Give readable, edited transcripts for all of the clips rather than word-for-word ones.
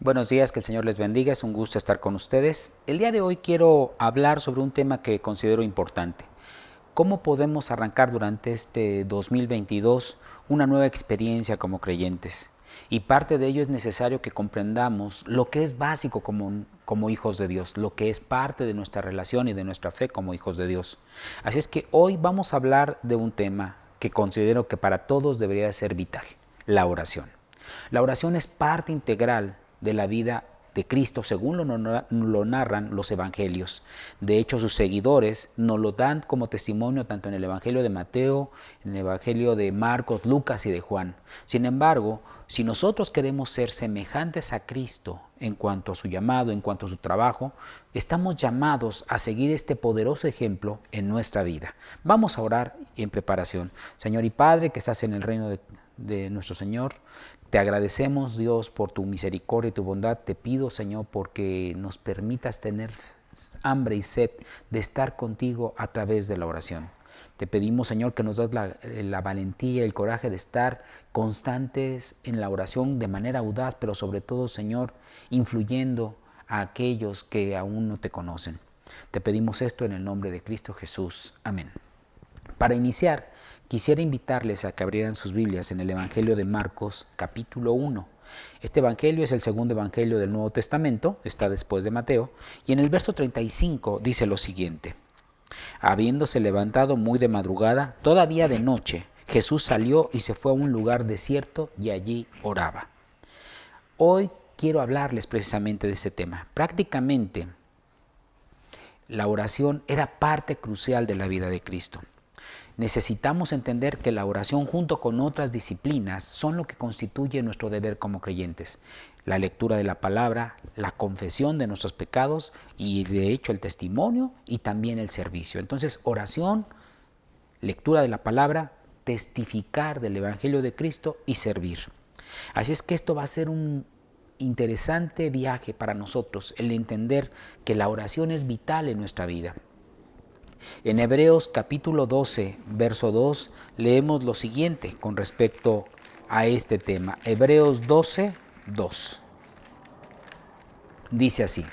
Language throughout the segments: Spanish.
Buenos días, que el Señor les bendiga, es un gusto estar con ustedes. El día de hoy quiero hablar sobre un tema que considero importante. ¿Cómo podemos arrancar durante este 2022 una nueva experiencia como creyentes? Y parte de ello es necesario que comprendamos lo que es básico como hijos de Dios, lo que es parte de nuestra relación y de nuestra fe como hijos de Dios. Así es que hoy vamos a hablar de un tema que considero que para todos debería ser vital, la oración. La oración es parte integral de la vida de Cristo, según lo narran los evangelios. De hecho, sus seguidores nos lo dan como testimonio tanto en el evangelio de Mateo, en el evangelio de Marcos, Lucas y de Juan. Sin embargo, si nosotros queremos ser semejantes a Cristo en cuanto a su llamado, en cuanto a su trabajo, estamos llamados a seguir este poderoso ejemplo en nuestra vida. Vamos a orar en preparación. Señor y Padre, que estás en el reino de nuestro Señor, te agradecemos, Dios, por tu misericordia y tu bondad. Te pido, Señor, porque nos permitas tener hambre y sed de estar contigo a través de la oración. Te pedimos, Señor, que nos das la valentía y el coraje de estar constantes en la oración de manera audaz, pero sobre todo, Señor, influyendo a aquellos que aún no te conocen. Te pedimos esto en el nombre de Cristo Jesús. Amén. Para iniciar, quisiera invitarles a que abrieran sus Biblias en el Evangelio de Marcos, capítulo 1. Este evangelio es el segundo evangelio del Nuevo Testamento, está después de Mateo, y en el verso 35 dice lo siguiente: Habiéndose levantado muy de madrugada, todavía de noche, Jesús salió y se fue a un lugar desierto y allí oraba. Hoy quiero hablarles precisamente de este tema. Prácticamente, la oración era parte crucial de la vida de Cristo. Necesitamos entender que la oración junto con otras disciplinas son lo que constituye nuestro deber como creyentes. La lectura de la palabra, la confesión de nuestros pecados y de hecho el testimonio y también el servicio. Entonces, oración, lectura de la palabra, testificar del Evangelio de Cristo y servir. Así es que esto va a ser un interesante viaje para nosotros, el entender que la oración es vital en nuestra vida. En Hebreos capítulo 12, verso 2, leemos lo siguiente con respecto a este tema. Hebreos 12, 2. Dice así: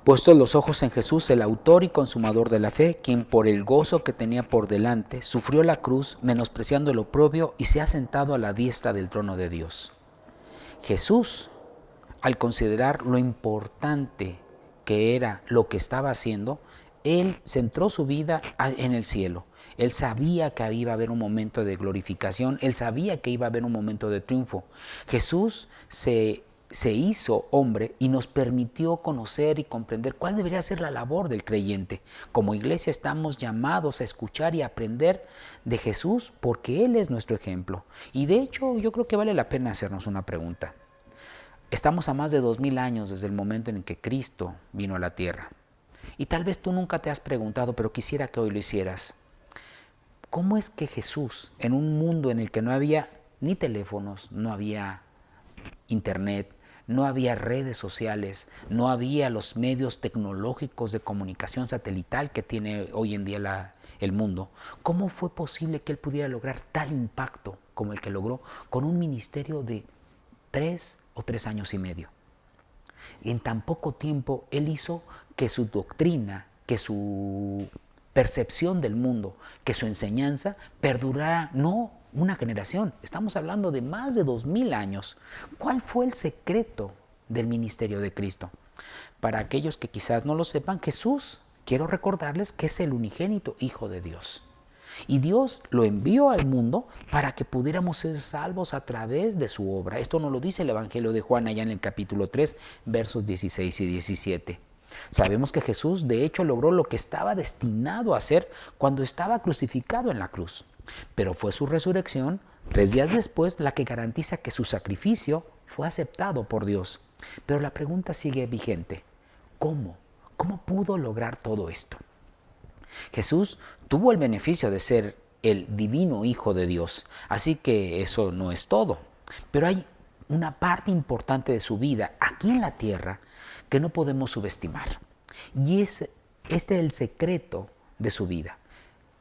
Puestos los ojos en Jesús, el autor y consumador de la fe, quien por el gozo que tenía por delante, sufrió la cruz, menospreciando el oprobio, y se ha sentado a la diestra del trono de Dios. Jesús, al considerar lo importante que era lo que estaba haciendo, él centró su vida en el cielo. Él sabía que iba a haber un momento de glorificación, él sabía que iba a haber un momento de triunfo. Jesús se hizo hombre y nos permitió conocer y comprender cuál debería ser la labor del creyente. Como iglesia estamos llamados a escuchar y aprender de Jesús porque Él es nuestro ejemplo. Y de hecho yo creo que vale la pena hacernos una pregunta. Estamos a más de 2000 años desde el momento en que Cristo vino a la tierra. Y tal vez tú nunca te has preguntado, pero quisiera que hoy lo hicieras. ¿Cómo es que Jesús, en un mundo en el que no había ni teléfonos, no había internet, no había redes sociales, no había los medios tecnológicos de comunicación satelital que tiene hoy en día el mundo, cómo fue posible que él pudiera lograr tal impacto como el que logró con un ministerio de 3 o 3 años y medio? Y en tan poco tiempo él hizo que su doctrina, que su percepción del mundo, que su enseñanza perdurara no una generación, estamos hablando de más de 2000 años. ¿Cuál fue el secreto del ministerio de Cristo? Para aquellos que quizás no lo sepan, Jesús, quiero recordarles que es el unigénito Hijo de Dios. Y Dios lo envió al mundo para que pudiéramos ser salvos a través de su obra. Esto nos lo dice el Evangelio de Juan allá en el capítulo 3, versos 16 y 17. Sabemos que Jesús de hecho logró lo que estaba destinado a hacer cuando estaba crucificado en la cruz. Pero fue su resurrección 3 días después la que garantiza que su sacrificio fue aceptado por Dios. Pero la pregunta sigue vigente. ¿Cómo? ¿Cómo pudo lograr todo esto? Jesús tuvo el beneficio de ser el divino Hijo de Dios, así que eso no es todo. Pero hay una parte importante de su vida aquí en la tierra que no podemos subestimar. Y este es el secreto de su vida,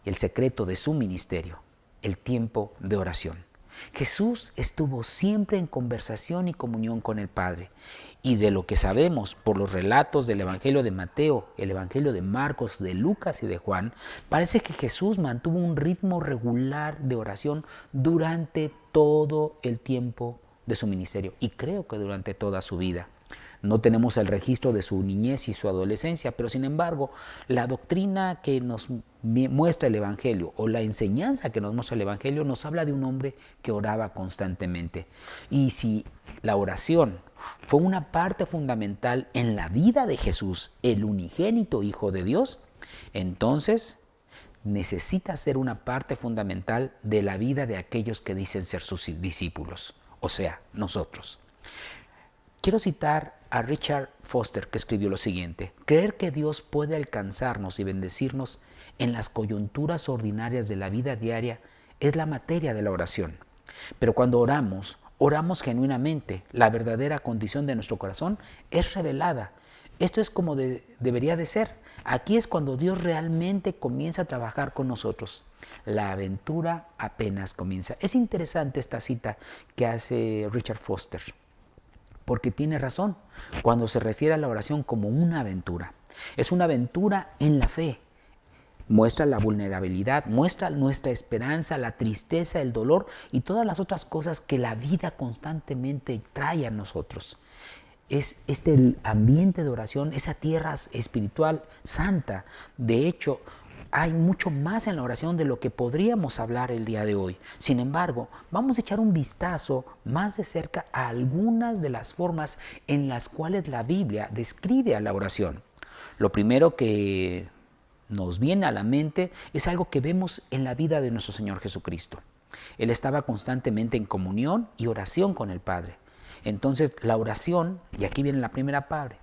el secreto de su ministerio, el tiempo de oración. Jesús estuvo siempre en conversación y comunión con el Padre. Y de lo que sabemos por los relatos del Evangelio de Mateo, el Evangelio de Marcos, de Lucas y de Juan, parece que Jesús mantuvo un ritmo regular de oración durante todo el tiempo de su ministerio y creo que durante toda su vida. No tenemos el registro de su niñez y su adolescencia, pero sin embargo, la doctrina que nos muestra el Evangelio o la enseñanza que nos muestra el Evangelio nos habla de un hombre que oraba constantemente. Y si la oración fue una parte fundamental en la vida de Jesús, el unigénito Hijo de Dios, entonces necesita ser una parte fundamental de la vida de aquellos que dicen ser sus discípulos, o sea, nosotros. Quiero citar a Richard Foster, que escribió lo siguiente: creer que Dios puede alcanzarnos y bendecirnos en las coyunturas ordinarias de la vida diaria es la materia de la oración. Pero cuando oramos, oramos genuinamente. La verdadera condición de nuestro corazón es revelada. Esto es como debería de ser. Aquí es cuando Dios realmente comienza a trabajar con nosotros. La aventura apenas comienza. Es interesante esta cita que hace Richard Foster, porque tiene razón cuando se refiere a la oración como una aventura. Es una aventura en la fe. Muestra la vulnerabilidad, muestra nuestra esperanza, la tristeza, el dolor y todas las otras cosas que la vida constantemente trae a nosotros. Es este ambiente de oración, esa tierra espiritual santa. De hecho, hay mucho más en la oración de lo que podríamos hablar el día de hoy. Sin embargo, vamos a echar un vistazo más de cerca a algunas de las formas en las cuales la Biblia describe a la oración. Lo primero que nos viene a la mente es algo que vemos en la vida de nuestro Señor Jesucristo. Él estaba constantemente en comunión y oración con el Padre. Entonces la oración, y aquí viene la primera parte,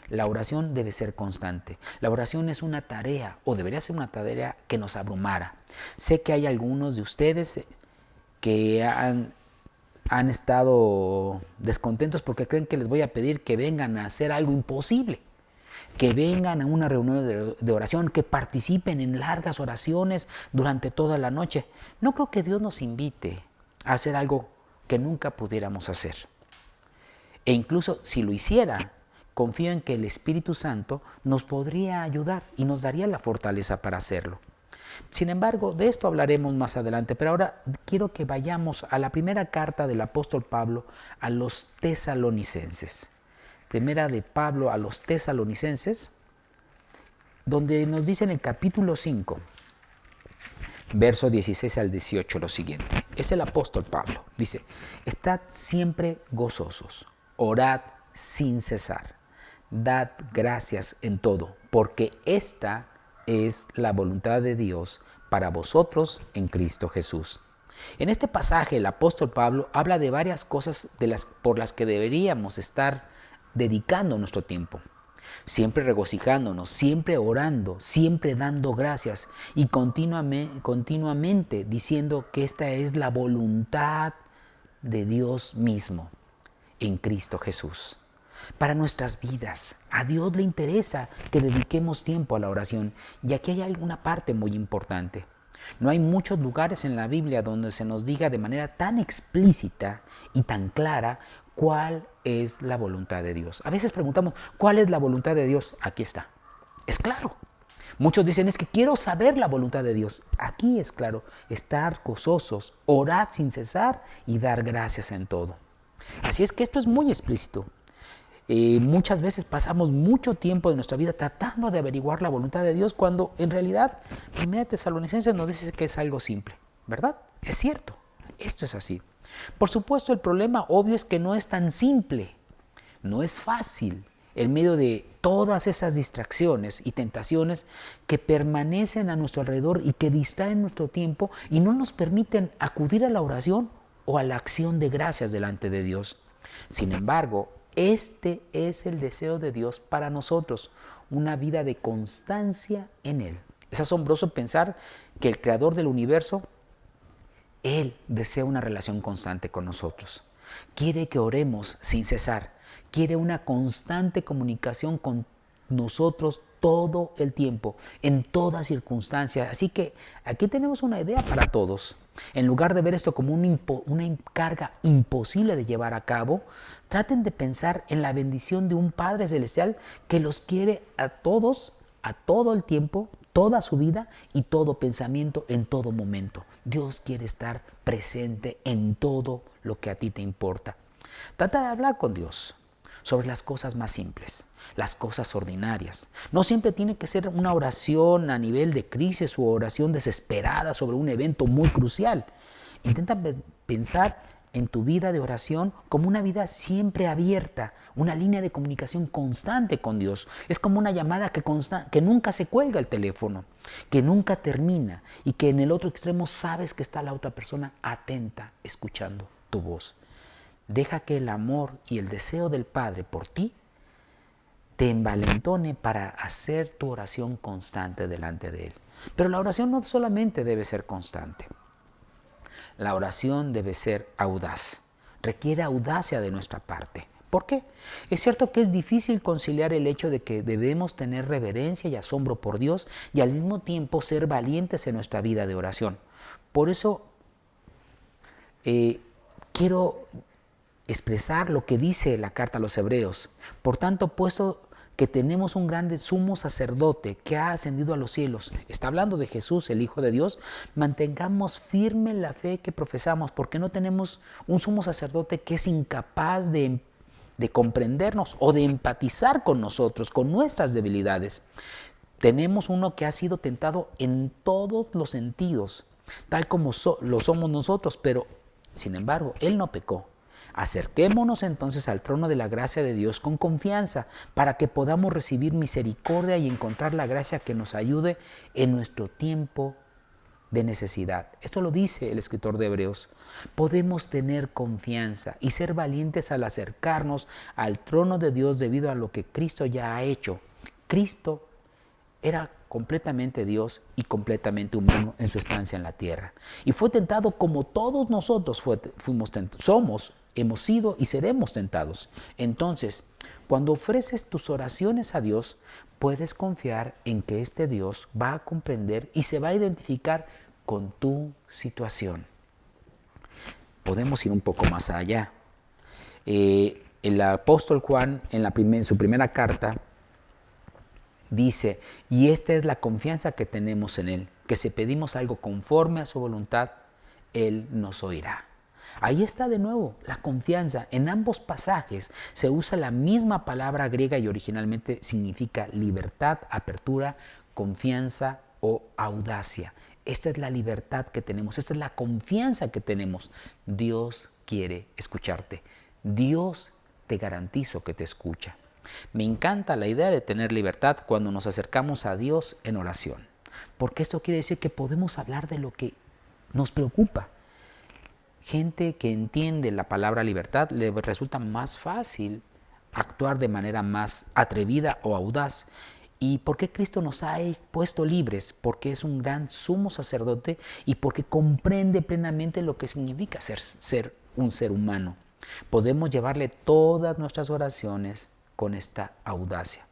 la oración debe ser constante. La oración es una tarea, o debería ser una tarea que nos abrumara. Sé que hay algunos de ustedes que han estado descontentos porque creen que les voy a pedir que vengan a hacer algo imposible, que vengan a una reunión de oración, que participen en largas oraciones durante toda la noche. No creo que Dios nos invite a hacer algo que nunca pudiéramos hacer. E incluso si lo hiciera, confío en que el Espíritu Santo nos podría ayudar y nos daría la fortaleza para hacerlo. Sin embargo, de esto hablaremos más adelante, pero ahora quiero que vayamos a la primera carta del apóstol Pablo a los tesalonicenses. Primera de Pablo a los tesalonicenses, donde nos dice en el capítulo 5, verso 16 al 18 lo siguiente. Es el apóstol Pablo. Dice: estad siempre gozosos, orad sin cesar, dad gracias en todo, porque esta es la voluntad de Dios para vosotros en Cristo Jesús. En este pasaje el apóstol Pablo habla de varias cosas por las que deberíamos estar dedicando nuestro tiempo. Siempre regocijándonos, siempre orando, siempre dando gracias y continuamente diciendo que esta es la voluntad de Dios mismo en Cristo Jesús. Para nuestras vidas, a Dios le interesa que dediquemos tiempo a la oración, y aquí hay alguna parte muy importante. No hay muchos lugares en la Biblia donde se nos diga de manera tan explícita y tan clara cuál es la voluntad de Dios. A veces preguntamos, ¿cuál es la voluntad de Dios? Aquí está. Es claro. Muchos dicen, es que quiero saber la voluntad de Dios. Aquí es claro, estar gozosos, orad sin cesar y dar gracias en todo. Así es que esto es muy explícito. Muchas veces pasamos mucho tiempo de nuestra vida tratando de averiguar la voluntad de Dios, cuando en realidad Primera Tesalonicenses nos dice que es algo simple, ¿verdad? Es cierto, esto es así. Por supuesto, el problema obvio es que no es tan simple, no es fácil, en medio de todas esas distracciones y tentaciones que permanecen a nuestro alrededor y que distraen nuestro tiempo y no nos permiten acudir a la oración o a la acción de gracias delante de Dios. Sin embargo, este es el deseo de Dios para nosotros, una vida de constancia en Él. Es asombroso pensar que el Creador del universo, Él desea una relación constante con nosotros. Quiere que oremos sin cesar. Quiere una constante comunicación con nosotros todo el tiempo, en todas circunstancias. Así que aquí tenemos una idea para todos. En lugar de ver esto como una carga imposible de llevar a cabo, traten de pensar en la bendición de un Padre Celestial que los quiere a todos, a todo el tiempo, toda su vida y todo pensamiento en todo momento. Dios quiere estar presente en todo lo que a ti te importa. Trata de hablar con Dios sobre las cosas más simples, las cosas ordinarias. No siempre tiene que ser una oración a nivel de crisis o oración desesperada sobre un evento muy crucial. Intenta pensar en tu vida de oración como una vida siempre abierta, una línea de comunicación constante con Dios. Es como una llamada que nunca se cuelga el teléfono, que nunca termina y que en el otro extremo sabes que está la otra persona atenta, escuchando tu voz. Deja que el amor y el deseo del Padre por ti te envalentone para hacer tu oración constante delante de Él. Pero la oración no solamente debe ser constante. La oración debe ser audaz. Requiere audacia de nuestra parte. ¿Por qué? Es cierto que es difícil conciliar el hecho de que debemos tener reverencia y asombro por Dios y al mismo tiempo ser valientes en nuestra vida de oración. Por eso quiero expresar lo que dice la carta a los Hebreos. Por tanto, puesto que tenemos un grande sumo sacerdote que ha ascendido a los cielos, está hablando de Jesús, el Hijo de Dios, mantengamos firme la fe que profesamos, porque no tenemos un sumo sacerdote que es incapaz de comprendernos o de empatizar con nosotros, con nuestras debilidades. Tenemos uno que ha sido tentado en todos los sentidos, tal como lo somos nosotros, pero sin embargo, Él no pecó. Acerquémonos entonces al trono de la gracia de Dios con confianza para que podamos recibir misericordia y encontrar la gracia que nos ayude en nuestro tiempo de necesidad. Esto lo dice el escritor de Hebreos. Podemos tener confianza y ser valientes al acercarnos al trono de Dios debido a lo que Cristo ya ha hecho. Cristo era completamente Dios y completamente humano en su estancia en la tierra. Y fue tentado como todos nosotros somos, hemos sido y seremos tentados. Entonces, cuando ofreces tus oraciones a Dios, puedes confiar en que este Dios va a comprender y se va a identificar con tu situación. Podemos ir un poco más allá. El apóstol Juan, en su primera carta, dice, y esta es la confianza que tenemos en Él, que si pedimos algo conforme a su voluntad, Él nos oirá. Ahí está de nuevo la confianza. En ambos pasajes se usa la misma palabra griega y originalmente significa libertad, apertura, confianza o audacia. Esta es la libertad que tenemos, esta es la confianza que tenemos. Dios quiere escucharte. Dios te garantizo que te escucha. Me encanta la idea de tener libertad cuando nos acercamos a Dios en oración, porque esto quiere decir que podemos hablar de lo que nos preocupa. Gente que entiende la palabra libertad le resulta más fácil actuar de manera más atrevida o audaz. ¿Y por qué Cristo nos ha puesto libres? Porque es un gran sumo sacerdote y porque comprende plenamente lo que significa ser un ser humano. Podemos llevarle todas nuestras oraciones con esta audacia.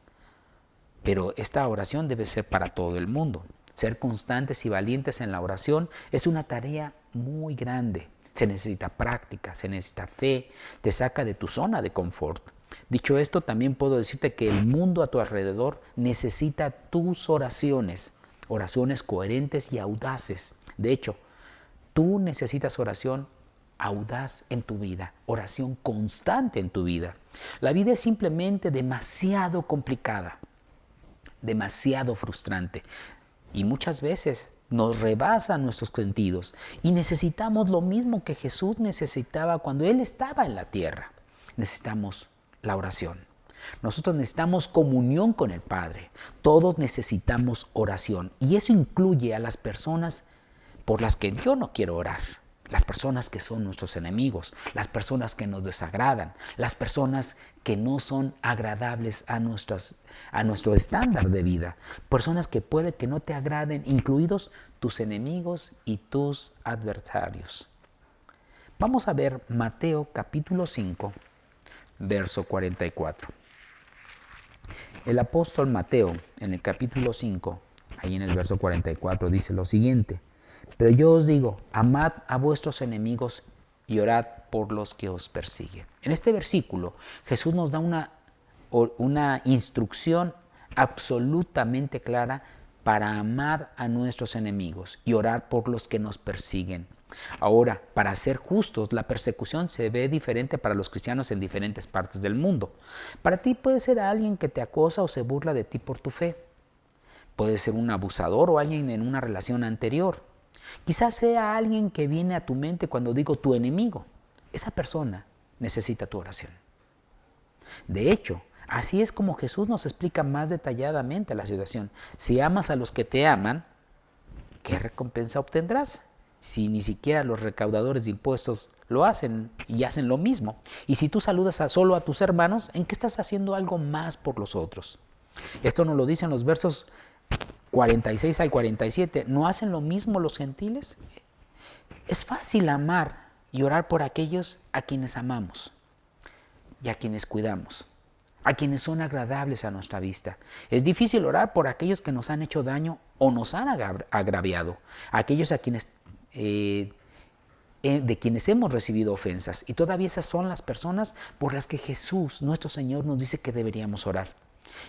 Pero esta oración debe ser para todo el mundo. Ser constantes y valientes en la oración es una tarea muy grande. Se necesita práctica, se necesita fe, te saca de tu zona de confort. Dicho esto, también puedo decirte que el mundo a tu alrededor necesita tus oraciones, oraciones coherentes y audaces. De hecho, tú necesitas oración audaz en tu vida, oración constante en tu vida. La vida es simplemente demasiado complicada, demasiado frustrante y muchas veces nos rebasan nuestros sentidos y necesitamos lo mismo que Jesús necesitaba cuando Él estaba en la tierra. Necesitamos la oración. Nosotros necesitamos comunión con el Padre. Todos necesitamos oración y eso incluye a las personas por las que yo no quiero orar. Las personas que son nuestros enemigos, las personas que nos desagradan, las personas que no son agradables a nuestro estándar de vida, personas que puede que no te agraden, incluidos tus enemigos y tus adversarios. Vamos a ver Mateo capítulo 5, verso 44. El apóstol Mateo, en el capítulo 5, ahí en el verso 44, dice lo siguiente: pero yo os digo, amad a vuestros enemigos y orad por los que os persiguen. En este versículo, Jesús nos da una instrucción absolutamente clara para amar a nuestros enemigos y orar por los que nos persiguen. Ahora, para ser justos, la persecución se ve diferente para los cristianos en diferentes partes del mundo. Para ti puede ser alguien que te acosa o se burla de ti por tu fe. Puede ser un abusador o alguien en una relación anterior. Quizás sea alguien que viene a tu mente cuando digo tu enemigo. Esa persona necesita tu oración. De hecho, así es como Jesús nos explica más detalladamente la situación. Si amas a los que te aman, ¿qué recompensa obtendrás? Si ni siquiera los recaudadores de impuestos lo hacen y hacen lo mismo. Y si tú saludas solo a tus hermanos, ¿en qué estás haciendo algo más por los otros? Esto nos lo dicen los versos 46 al 47. ¿No hacen lo mismo los gentiles? Es fácil amar y orar por aquellos a quienes amamos y a quienes cuidamos, a quienes son agradables a nuestra vista. Es difícil orar por aquellos que nos han hecho daño o nos han agraviado, aquellos a quienes de quienes hemos recibido ofensas. Y todavía esas son las personas por las que Jesús, nuestro Señor, nos dice que deberíamos orar.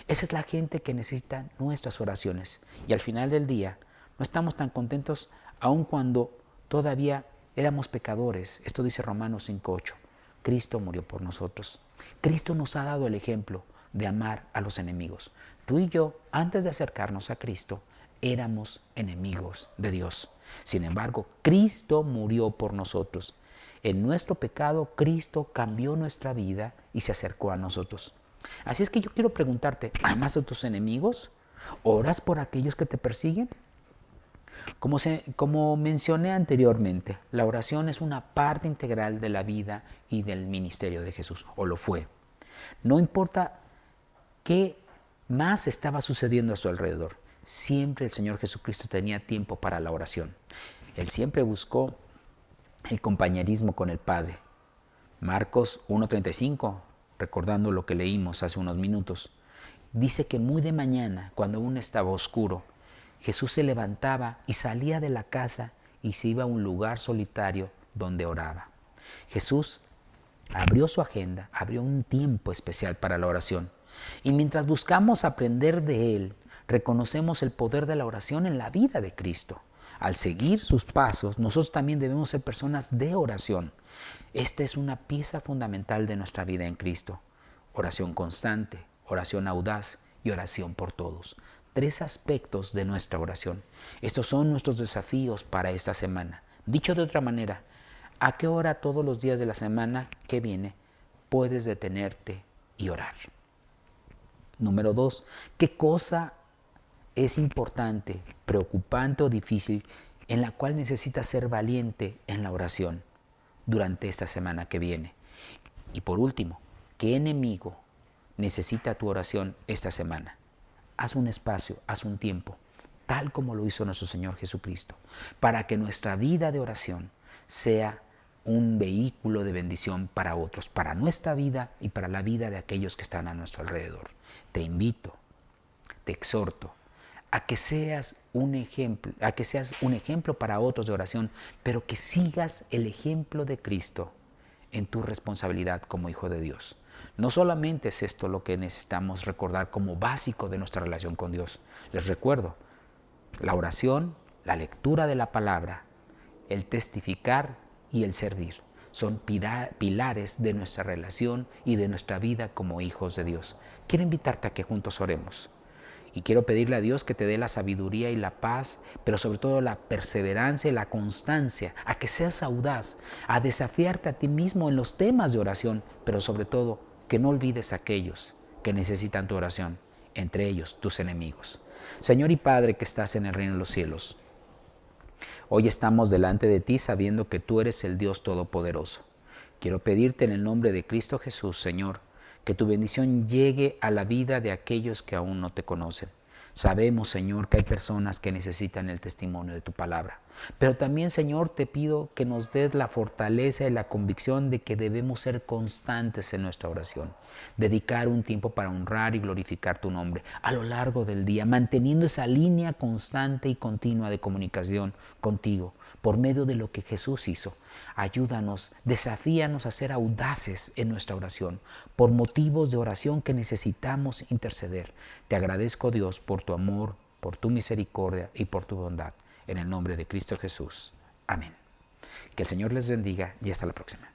Esa es la gente que necesita nuestras oraciones. Y al final del día no estamos tan contentos aun cuando todavía éramos pecadores. Esto dice Romanos 5:8. Cristo murió por nosotros. Cristo nos ha dado el ejemplo de amar a los enemigos. Tú y yo, antes de acercarnos a Cristo, éramos enemigos de Dios. Sin embargo, Cristo murió por nosotros. En nuestro pecado, Cristo cambió nuestra vida y se acercó a nosotros. Así es que yo quiero preguntarte, ¿amas a tus enemigos? ¿Oras por aquellos que te persiguen? Como mencioné anteriormente, la oración es una parte integral de la vida y del ministerio de Jesús, o lo fue. No importa qué más estaba sucediendo a su alrededor, siempre el Señor Jesucristo tenía tiempo para la oración. Él siempre buscó el compañerismo con el Padre. Marcos 1:35, recordando lo que leímos hace unos minutos, dice que muy de mañana, cuando aún estaba oscuro, Jesús se levantaba y salía de la casa y se iba a un lugar solitario donde oraba. Jesús abrió su agenda, abrió un tiempo especial para la oración. Y mientras buscamos aprender de Él, reconocemos el poder de la oración en la vida de Cristo. Al seguir sus pasos, nosotros también debemos ser personas de oración. Esta es una pieza fundamental de nuestra vida en Cristo. Oración constante, oración audaz y oración por todos. 3 aspectos de nuestra oración. Estos son nuestros desafíos para esta semana. Dicho de otra manera, ¿a qué hora todos los días de la semana que viene puedes detenerte y orar? Número 2, ¿qué cosa es importante, preocupante o difícil en la cual necesitas ser valiente en la oración durante esta semana que viene? Y por último, ¿qué enemigo necesita tu oración esta semana? Haz un espacio, haz un tiempo, tal como lo hizo nuestro Señor Jesucristo, para que nuestra vida de oración sea un vehículo de bendición para otros, para nuestra vida y para la vida de aquellos que están a nuestro alrededor. Te invito, te exhorto a que seas un ejemplo para otros de oración, pero que sigas el ejemplo de Cristo en tu responsabilidad como hijo de Dios. No solamente es esto lo que necesitamos recordar como básico de nuestra relación con Dios. Les recuerdo, la oración, la lectura de la palabra, el testificar y el servir son pilares de nuestra relación y de nuestra vida como hijos de Dios. Quiero invitarte a que juntos oremos. Y quiero pedirle a Dios que te dé la sabiduría y la paz, pero sobre todo la perseverancia y la constancia, a que seas audaz, a desafiarte a ti mismo en los temas de oración, pero sobre todo que no olvides a aquellos que necesitan tu oración, entre ellos tus enemigos. Señor y Padre que estás en el reino de los cielos, hoy estamos delante de ti sabiendo que tú eres el Dios Todopoderoso. Quiero pedirte en el nombre de Cristo Jesús, Señor, que tu bendición llegue a la vida de aquellos que aún no te conocen. Sabemos, Señor, que hay personas que necesitan el testimonio de tu palabra. Pero también, Señor, te pido que nos des la fortaleza y la convicción de que debemos ser constantes en nuestra oración, dedicar un tiempo para honrar y glorificar tu nombre a lo largo del día, manteniendo esa línea constante y continua de comunicación contigo por medio de lo que Jesús hizo. Ayúdanos, desafíanos a ser audaces en nuestra oración, por motivos de oración que necesitamos interceder. Te agradezco, Dios, por tu amor, por tu misericordia y por tu bondad. En el nombre de Cristo Jesús. Amén. Que el Señor les bendiga y hasta la próxima.